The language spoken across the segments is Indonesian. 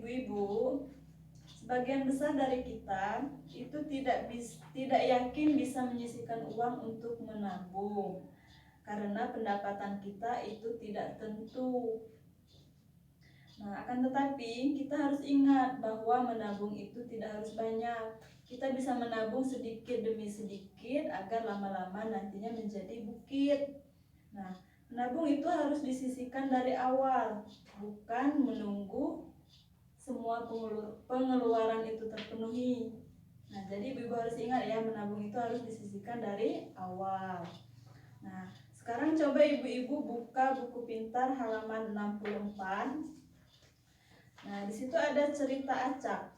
ibu-ibu, sebagian besar dari kita itu tidak yakin bisa menyisihkan uang untuk menabung karena pendapatan kita itu tidak tentu. Nah, akan tetapi kita harus ingat bahwa menabung itu tidak harus banyak. Kita bisa menabung sedikit demi sedikit agar lama-lama nantinya menjadi bukit. Nah, menabung itu harus disisihkan dari awal, bukan menunggu semua pengeluaran itu terpenuhi. Nah, jadi ibu harus ingat ya, menabung itu harus disisihkan dari awal. Nah, sekarang coba ibu-ibu buka buku pintar halaman 64. Nah, di situ ada cerita acak.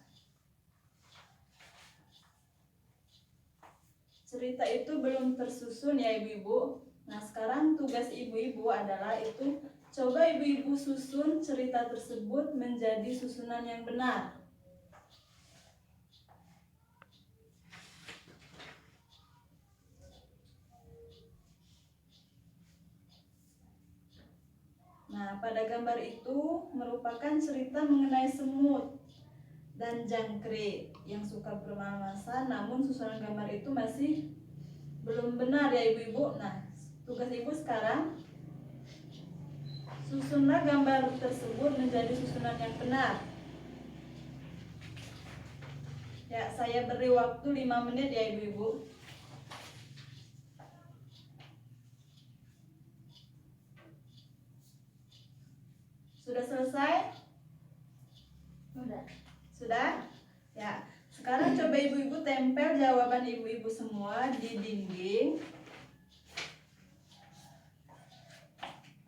Cerita itu belum tersusun ya ibu-ibu. Nah, sekarang tugas ibu-ibu adalah itu coba ibu-ibu susun cerita tersebut menjadi susunan yang benar. Nah, pada gambar itu merupakan cerita mengenai semut dan jangkrik yang suka bermalasan, namun susunan gambar itu masih belum benar ya ibu-ibu. Nah, tugas ibu sekarang susunlah gambar tersebut menjadi susunan yang benar. Ya, saya beri waktu 5 menit ya ibu-ibu. Sudah selesai? Sudah? Ya. Sekarang coba ibu-ibu tempel jawaban ibu-ibu semua di dinding.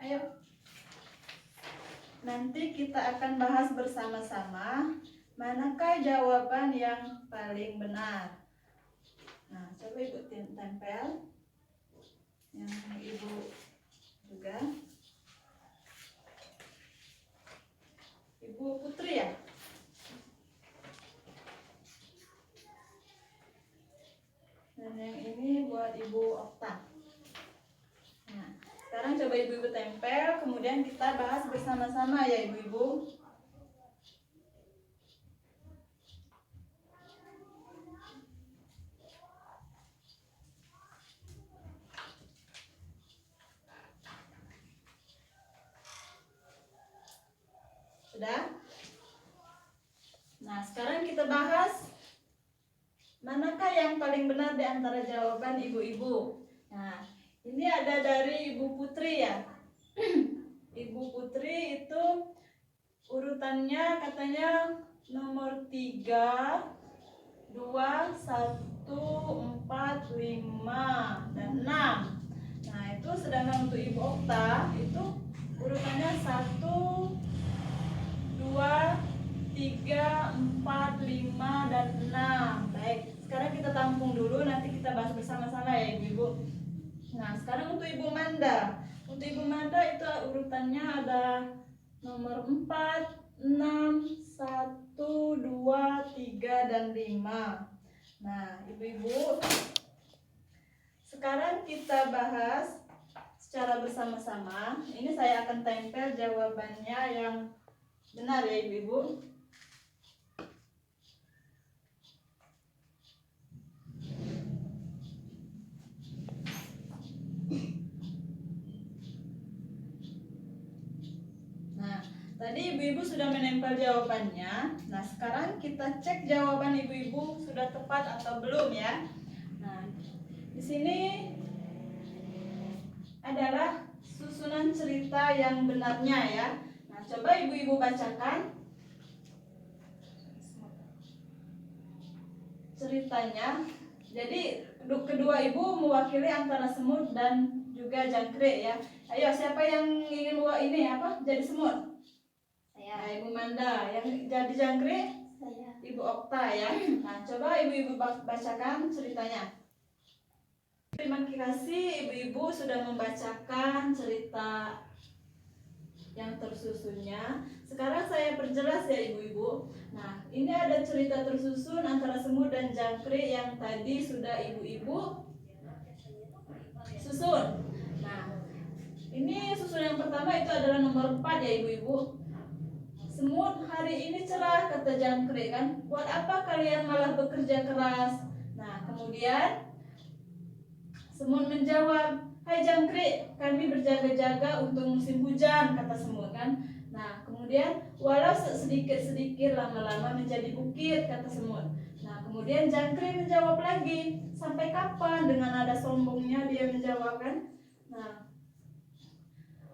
Ayo. Nanti kita akan bahas bersama-sama manakah jawaban yang paling benar. Nah, coba ibu tempel. Yang ibu juga. Ibu Putri ya? Dan yang ini buat Ibu Okta. Nah, sekarang coba ibu-ibu tempel, kemudian kita bahas bersama-sama ya ibu-ibu. Sudah? Nah, sekarang kita bahas manakah yang paling benar di antara jawaban ibu-ibu. Nah, ini ada dari Ibu Putri ya. Ibu Putri itu urutannya katanya nomor 3, 2, 1, 4, 5, dan 6. Nah, itu sedangkan untuk Ibu Okta itu urutannya 1, 2, 3, 4, 5, dan 6. Baik, sekarang kita tampung dulu, nanti kita bahas bersama-sama ya ibu-ibu. Nah, sekarang untuk Ibu Manda. Untuk Ibu Manda itu urutannya ada nomor 4, 6, 1, 2, 3, dan 5. Nah, ibu-ibu, sekarang kita bahas secara bersama-sama. Ini saya akan tempel jawabannya yang benar ya ibu-ibu. Nah, tadi ibu-ibu sudah menempel jawabannya. Nah, sekarang kita cek jawaban ibu-ibu sudah tepat atau belum ya. Nah, di sini adalah susunan cerita yang benarnya ya. Nah, coba ibu-ibu bacakan ceritanya. Jadi kedua ibu mewakili antara semut dan juga jangkrik ya. Ayo, siapa yang ingin jadi semut? Saya. Nah, Ibu Manda. Yang jadi jangkrik? Saya. Ibu Okta ya. Nah, coba ibu-ibu bacakan ceritanya. Terima kasih ibu-ibu sudah membacakan cerita yang tersusunnya. Sekarang saya perjelas ya ibu-ibu. Nah, ini ada cerita tersusun antara semut dan jangkrik yang tadi sudah ibu-ibu susun. Nah, ini susun yang pertama itu adalah nomor 4 ya ibu-ibu. semut hari ini cerah, kata jangkrik kan. Buat apa kalian malah bekerja keras? Nah, kemudian semut menjawab, hai jangkrik, kami berjaga-jaga untuk musim hujan, kata semut kan. Nah, kemudian walau sedikit-sedikit lama-lama menjadi bukit, kata semut. Nah, kemudian jangkrik menjawab lagi, sampai kapan? Dengan nada sombongnya dia menjawab kan. Nah,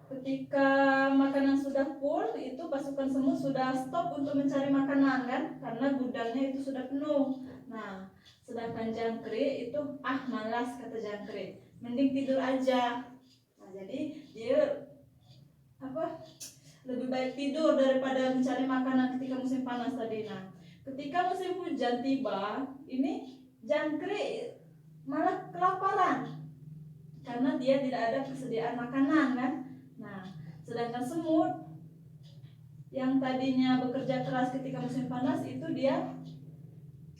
ketika makanan sudah full, itu pasukan semut sudah stop untuk mencari makanan kan, karena gudangnya itu sudah penuh. Nah, sedangkan jangkrik itu malas, kata jangkrik, mending tidur aja. Nah, jadi dia lebih baik tidur daripada mencari makanan ketika musim panas tadi. Nah, ketika musim hujan tiba, ini jangkrik malah kelaparan karena dia tidak ada persediaan makanan kan. Nah, sedangkan semut yang tadinya bekerja keras ketika musim panas itu dia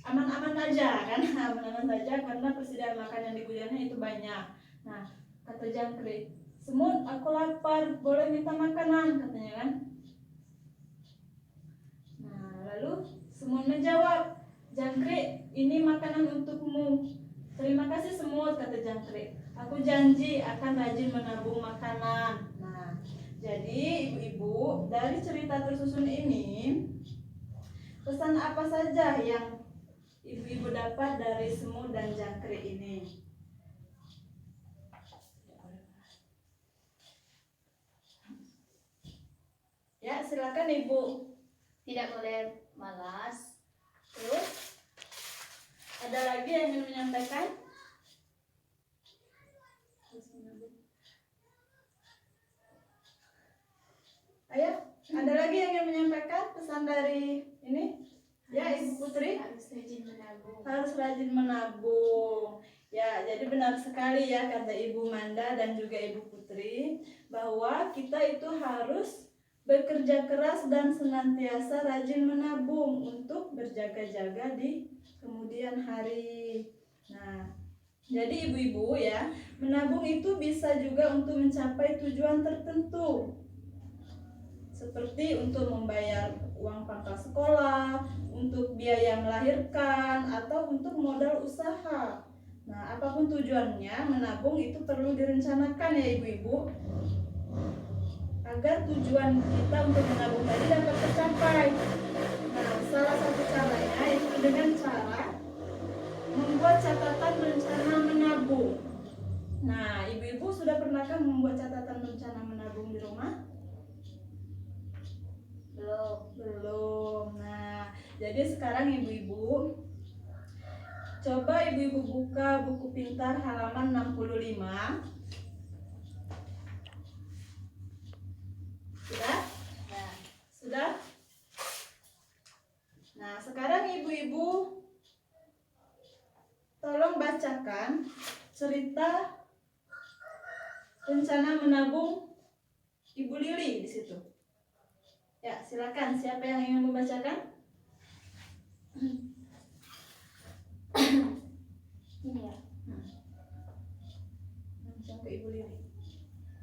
aman-aman aja kan, aman-aman saja karena persediaan makanan di gudangnya itu banyak. Nah, kata jangkrik, semut, aku lapar, boleh minta makanan, katanya kan. Nah, lalu semut menjawab, jangkrik, ini makanan untukmu. Terima kasih semut, kata jangkrik. Aku janji akan rajin menabung makanan. Nah, jadi ibu-ibu, dari cerita tersusun ini, pesan apa saja yang ibu-ibu dapat dari semut dan jangkrik ini? Ya, silakan ibu. Tidak boleh malas. Terus, ada lagi yang ingin menyampaikan? Ayo, ada lagi yang ingin menyampaikan pesan dari ini? Ya, Ibu Putri. Harus rajin menabung. Harus rajin menabung. Ya, jadi benar sekali ya kata Ibu Manda dan juga Ibu Putri, bahwa kita itu harus bekerja keras dan senantiasa rajin menabung untuk berjaga-jaga di kemudian hari. Nah, jadi ibu-ibu ya, menabung itu bisa juga untuk mencapai tujuan tertentu, seperti untuk membayar uang pangkal sekolah, untuk biaya melahirkan, atau untuk modal usaha. Nah, apapun tujuannya, menabung itu perlu direncanakan ya ibu-ibu, agar tujuan kita untuk menabung tadi dapat tercapai. Nah, salah satu caranya itu dengan cara membuat catatan rencana menabung. Nah, ibu-ibu sudah pernahkah membuat catatan rencana menabung di rumah? Belum. Nah, jadi sekarang ibu-ibu coba ibu-ibu buka buku pintar halaman 65. Sudah? Ya. Sudah? Nah, sekarang ibu-ibu tolong bacakan cerita rencana menabung Ibu Lili di situ. Ya, silakan. Siapa yang ingin membacakan? Ini ya. Sampai Ibu Lili.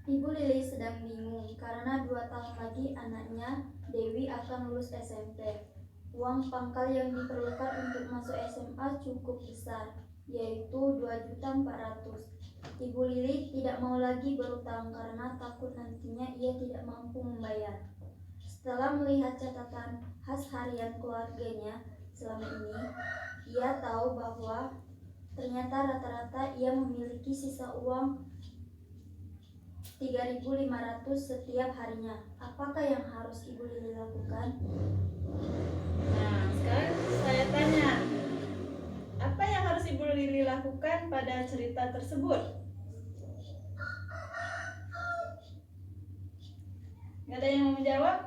Ibu Lili sedang bingung karena 2 tahun lagi anaknya Dewi akan lulus SMP. Uang pangkal yang diperlukan untuk masuk SMA cukup besar, yaitu 2.400.000. Ibu Lili tidak mau lagi berutang karena takut nantinya ia tidak mampu membayar. Setelah melihat catatan khas harian keluarganya selama ini, ia tahu bahwa ternyata rata-rata ia memiliki sisa uang 3.500 setiap harinya. Apakah yang harus Ibu Lili lakukan? Nah, sekarang saya tanya, apa yang harus Ibu Lili lakukan pada cerita tersebut? Gak ada yang mau menjawab?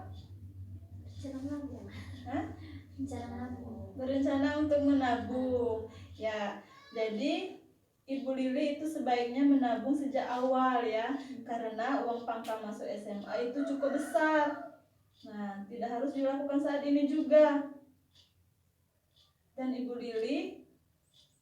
Cara menabung. Hah? Cara menabung. Berencana untuk menabung. Ya, jadi Ibu Lili itu sebaiknya menabung sejak awal ya, karena uang pangkal masuk SMA itu cukup besar. Nah, tidak harus dilakukan saat ini juga. Dan Ibu Lili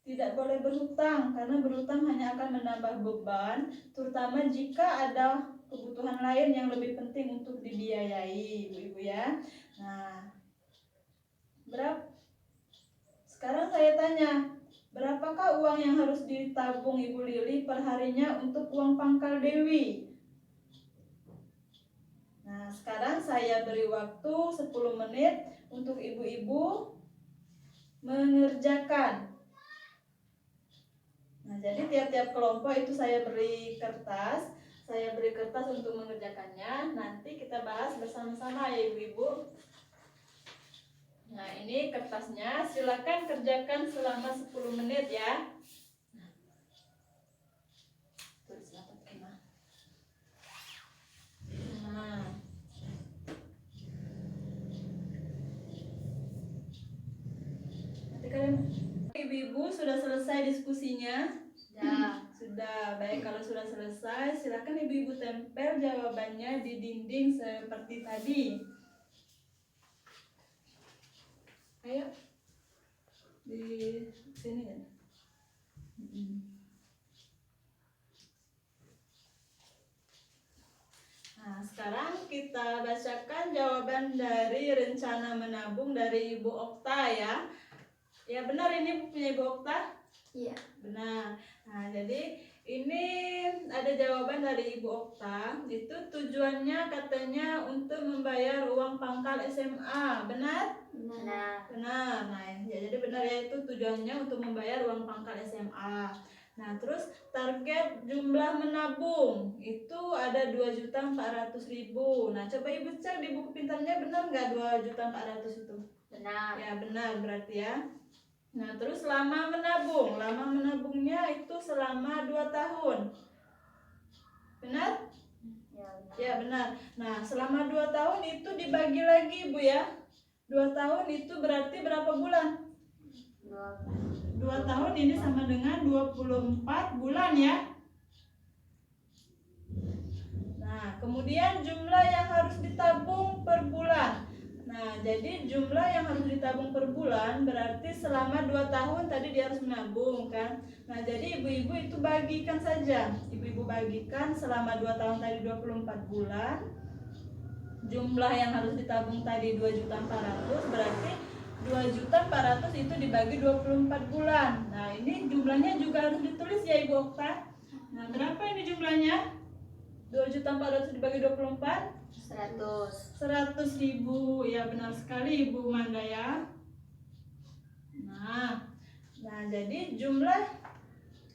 tidak boleh berhutang, karena berhutang hanya akan menambah beban, terutama jika ada kebutuhan lain yang lebih penting untuk dibiayai, ibu-ibu ya. Nah, sekarang saya tanya, berapakah uang yang harus ditabung Ibu Lili perharinya untuk uang pangkal Dewi? Nah, sekarang saya beri waktu 10 menit untuk ibu-ibu mengerjakan. Nah, jadi tiap-tiap kelompok itu saya beri kertas untuk mengerjakannya. Nanti kita bahas bersama-sama ya ibu-ibu. Nah, ini kertasnya, silakan kerjakan selama 10 menit ya. Tulis dapat kemana? Nah, nanti kalian, ibu-ibu sudah selesai diskusinya? Sudah. Baik, kalau sudah selesai, silakan ibu-ibu tempel jawabannya di dinding seperti tadi. Ayo, di sini ya. Nah, sekarang kita bacakan jawaban dari rencana menabung dari Ibu Okta ya. Ya benar, ini punya Ibu Okta? Iya. Benar. Nah, jadi ini ada jawaban dari Ibu Okta. Itu tujuannya katanya untuk membayar uang pangkal SMA. Benar? Benar. Benar. Nah, ya, jadi benar ya, itu tujuannya untuk membayar uang pangkal SMA. Nah, terus target jumlah menabung itu ada 2.400.000. Nah, coba Ibu cek di buku pintarnya, benar nggak 2.400.000 itu? Benar. Ya, benar berarti ya. Nah, terus lama menabungnya itu selama 2 tahun. Benar? Ya, benar. Nah, selama 2 tahun itu dibagi lagi, Bu ya. 2 tahun itu berarti berapa bulan? 2 tahun ini sama dengan 24 bulan ya. Nah, kemudian jumlah yang harus ditabung per bulan. Nah, jadi jumlah yang harus ditabung per bulan berarti selama 2 tahun tadi dia harus menabung kan. Nah, jadi ibu-ibu itu bagikan saja. Ibu-ibu bagikan selama 2 tahun tadi 24 bulan. Jumlah yang harus ditabung tadi 2.400.000, berarti 2.400.000 itu dibagi 24 bulan. Nah, ini jumlahnya juga harus ditulis ya Ibu Okta. Nah, berapa ini jumlahnya? 2.400.000 dibagi 24? 100.000. Ya, benar sekali Ibu Manda ya. Nah, jadi jumlah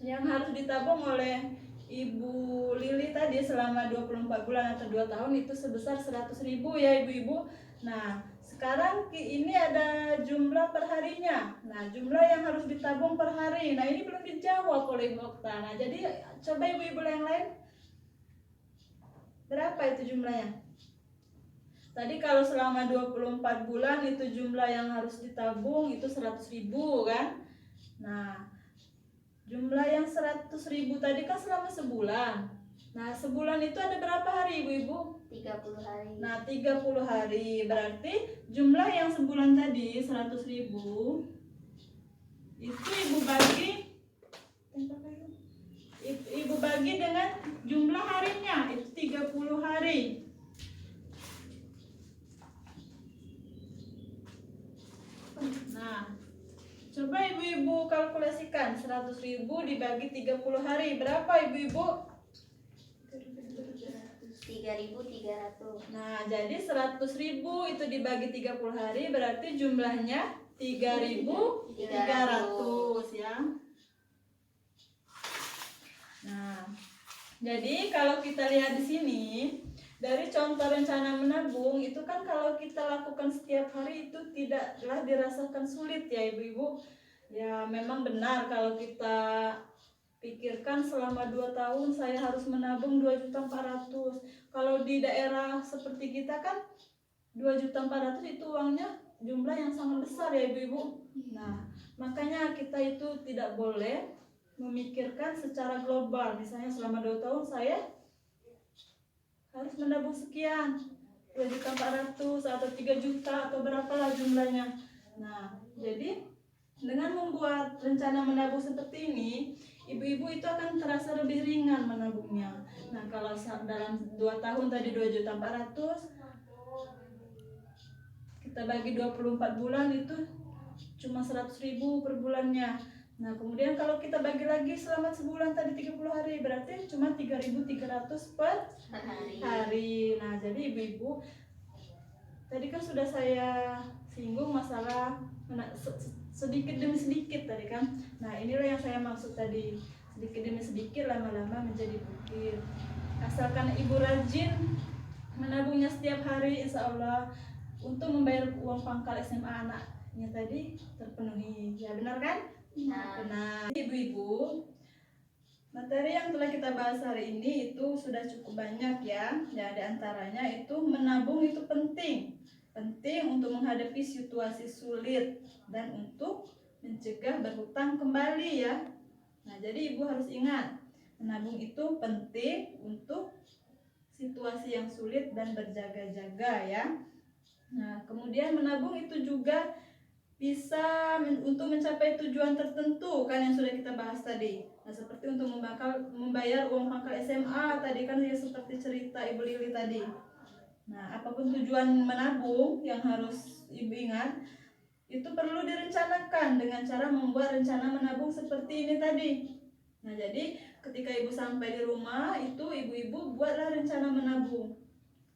yang harus ditabung oleh Ibu Lili tadi selama 24 bulan atau 2 tahun itu sebesar 100.000 ya ibu-ibu. Nah, sekarang ini ada jumlah perharinya. Nah, jumlah yang harus ditabung per hari. Nah, ini belum dijawab oleh Ibu Okta. Nah, jadi coba ibu-ibu yang lain. Berapa itu jumlahnya? Tadi kalau selama 24 bulan itu jumlah yang harus ditabung itu 100.000 kan? Nah, jumlah yang 100.000 tadi kan selama sebulan. Nah, sebulan itu ada berapa hari ibu-ibu? 30 hari. Nah, 30 hari. Berarti jumlah yang sebulan tadi 100.000 itu ibu bagi dengan jumlah harinya, itu 30 hari. Nah, coba ibu-ibu kalkulasikan 100.000 dibagi 30 hari. Berapa ibu-ibu? 3.300. Nah, jadi 100.000 itu dibagi 30 hari berarti jumlahnya 3.300 ya. Nah, jadi kalau kita lihat di sini dari contoh rencana menabung itu kan kalau kita lakukan setiap hari itu tidaklah dirasakan sulit ya ibu-ibu. Ya memang benar kalau kita pikirkan selama 2 tahun saya harus menabung 2.400.000. Kalau di daerah seperti kita kan 2.400.000 itu uangnya jumlah yang sangat besar ya ibu-ibu. Nah, makanya kita itu tidak boleh memikirkan secara global. Misalnya selama 2 tahun saya harus menabung sekian, 2.400.000 atau 3 juta atau berapalah jumlahnya. Nah, jadi dengan membuat rencana menabung seperti ini, ibu-ibu itu akan terasa lebih ringan menabungnya. Nah, kalau dalam 2 tahun tadi 2.400.000, kita bagi 24 bulan itu cuma 100.000 per bulannya. Nah kemudian kalau kita bagi lagi selama sebulan tadi 30 hari, berarti cuma 3.300 per hari. Nah jadi ibu-ibu, tadi kan sudah saya singgung masalah sedikit demi sedikit tadi kan. Nah inilah yang saya maksud tadi, sedikit demi sedikit lama-lama menjadi bukit. Asalkan ibu rajin menabungnya setiap hari, insya Allah untuk membayar uang pangkal SMA anaknya tadi terpenuhi. Ya benar kan? Benar. Ibu-ibu, materi yang telah kita bahas hari ini itu sudah cukup banyak ya. Ya di antaranya itu menabung itu penting untuk menghadapi situasi sulit dan untuk mencegah berhutang kembali ya. Nah jadi ibu harus ingat, menabung itu penting untuk situasi yang sulit dan berjaga-jaga ya. Nah kemudian menabung itu juga bisa untuk mencapai tujuan tertentu kan yang sudah kita bahas tadi. Nah seperti untuk membayar uang pangkal SMA tadi kan ya, seperti cerita Ibu Lili tadi. Nah apapun tujuan menabung yang harus ibu ingat, itu perlu direncanakan dengan cara membuat rencana menabung seperti ini tadi. Nah jadi ketika ibu sampai di rumah itu ibu-ibu buatlah rencana menabung.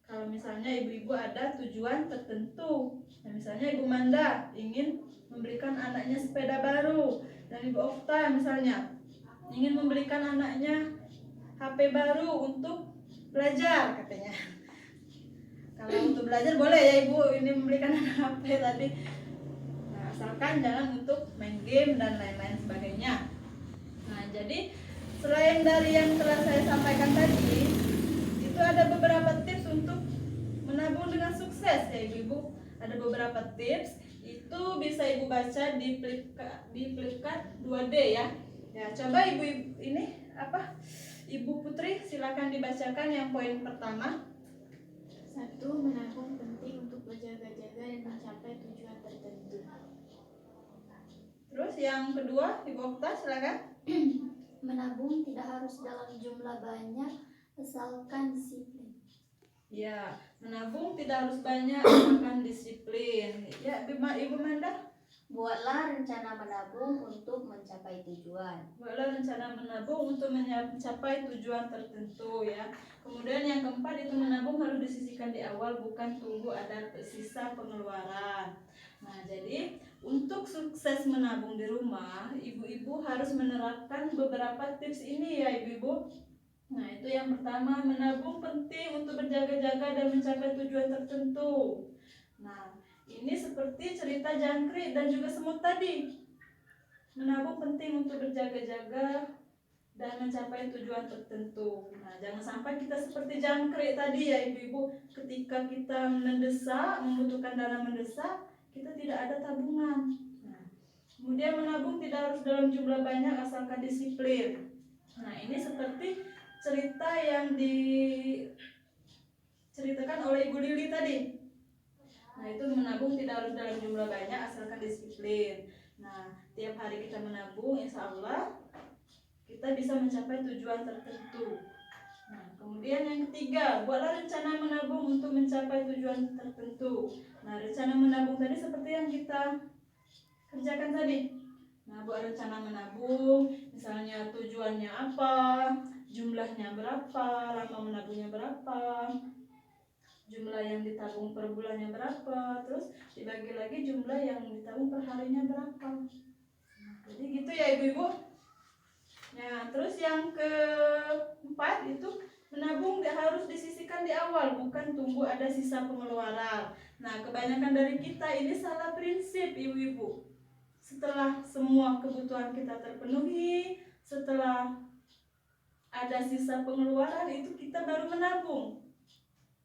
Kalau misalnya ibu-ibu ada tujuan tertentu, nah misalnya Ibu Manda ingin memberikan anaknya sepeda baru, dan Ibu Okta misalnya ingin memberikan anaknya HP baru untuk belajar katanya. Kalau untuk belajar boleh ya Ibu ini memberikan anak HP tadi. Nah, asalkan jangan untuk main game dan lain-lain sebagainya. Nah jadi selain dari yang telah saya sampaikan tadi, itu ada beberapa tips untuk menabung dengan sukses ya ibu-ibu. Ada beberapa tips, itu bisa ibu baca di Flipkart 2D ya. Ya coba ibu ini Ibu Putri silakan dibacakan yang poin pertama. 1. Menabung penting untuk berjaga-jaga dan mencapai tujuan tertentu. Terus yang kedua Ibu Okta silakan. Menabung tidak harus dalam jumlah banyak, asalkan disiplin. Ya, menabung tidak harus banyak, asalkan disiplin. Ya, Ibu Manda. Buatlah rencana menabung untuk mencapai tujuan. Buatlah rencana menabung untuk mencapai tujuan tertentu ya. Kemudian yang keempat itu menabung harus disisihkan di awal, bukan tunggu ada sisa pengeluaran. Nah, jadi untuk sukses menabung di rumah, ibu-ibu harus menerapkan beberapa tips ini ya ibu-ibu. Nah itu yang pertama, menabung penting untuk berjaga-jaga dan mencapai tujuan tertentu. Nah ini seperti cerita jangkrik dan juga semut tadi. Menabung penting untuk berjaga-jaga dan mencapai tujuan tertentu. Nah jangan sampai kita seperti jangkrik tadi ya ibu-ibu. Ketika kita mendesak, membutuhkan dana mendesak, kita tidak ada tabungan. Nah, kemudian menabung tidak harus dalam jumlah banyak, asalkan disiplin. Nah ini seperti cerita yang diceritakan oleh Ibu Lili tadi. Nah itu menabung tidak harus dalam jumlah banyak, asalkan disiplin. Nah tiap hari kita menabung, insya Allah kita bisa mencapai tujuan tertentu. Nah kemudian yang ketiga, buatlah rencana menabung untuk mencapai tujuan tertentu. Nah rencana menabung tadi seperti yang kita kerjakan tadi. Nah buat rencana menabung, misalnya tujuannya apa, jumlahnya berapa, lama menabungnya berapa, jumlah yang ditabung per bulannya berapa, terus dibagi lagi jumlah yang ditabung per harinya berapa. Nah, jadi gitu ya ibu-ibu. Nah terus yang keempat itu menabung harus disisihkan di awal, bukan tunggu ada sisa pengeluaran. Nah kebanyakan dari kita ini salah prinsip ibu-ibu. Setelah semua kebutuhan kita terpenuhi, setelah ada sisa pengeluaran, itu kita baru menabung.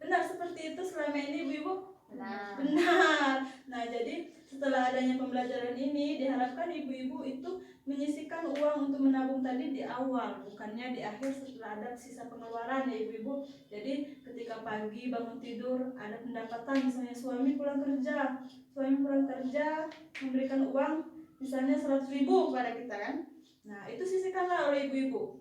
Benar seperti itu selama ini ibu-ibu? Benar. Nah jadi setelah adanya pembelajaran ini, diharapkan ibu-ibu itu menyisihkan uang untuk menabung tadi di awal, bukannya di akhir setelah ada sisa pengeluaran ya ibu-ibu. Jadi ketika pagi bangun tidur ada pendapatan, misalnya suami pulang kerja memberikan uang misalnya 100.000 kepada kita kan. Nah itu sisihkanlah oleh ibu-ibu.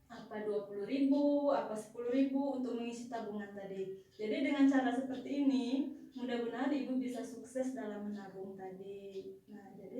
apa 20.000, apa 10.000 untuk mengisi tabungan tadi. Jadi dengan cara seperti ini, mudah-mudahan ibu bisa sukses dalam menabung tadi. Nah,